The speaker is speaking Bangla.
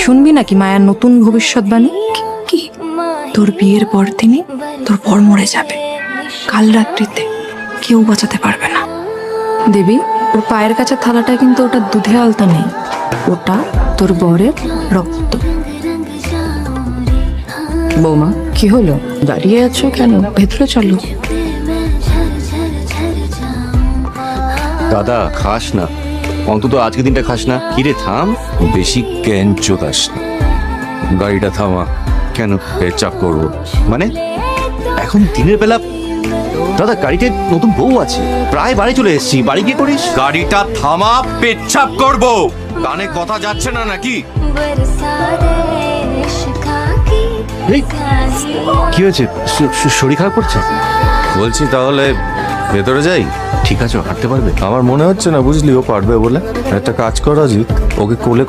শুনবি নাকি মায়ার নতুন ভবিষ্যৎবাণী? কি? তোর বিয়ের পর দিনই তোর বর মরে যাবে, কাল রাত্রিতে কেউ বাঁচাতে পারবে না। দেবী, ওর পায়ের কাছে থালাটা কিন্তু ওটা দুধে আলতা নেই, ওটা তোর বরের রক্ত। বৌমা, কি হলো? দাঁড়িয়ে আছো কেন? ভেতরে চলো। দাদা খাস না, অন্তত আজকে দিনটা খাস না। কিরে থাম। বেশি ক্যাঞ্চোদাস না, গাড়িটা থামা। কেন? এর চাপ করবো মানে এখন দিনের বেলা? দাদা গাড়িতে নতুন বউ আছে, প্রায় বাড়ি চলে এসেছি, বাড়ি গিয়ে করিস। গাড়িটা থামা, পেচ্ছাপ করবো। কানে কথা যাচ্ছে না নাকি? এই, কি হয়েছে? শরীর খারাপ করছে? বলছি তাহলে ভেতরে যাই। ঠিক আছে, হাঁটতে পারবে? আমার মনে হচ্ছে না বুঝলি ও পারবে বলে। একটা কাজ কর অজিত, ওকে কোলে করে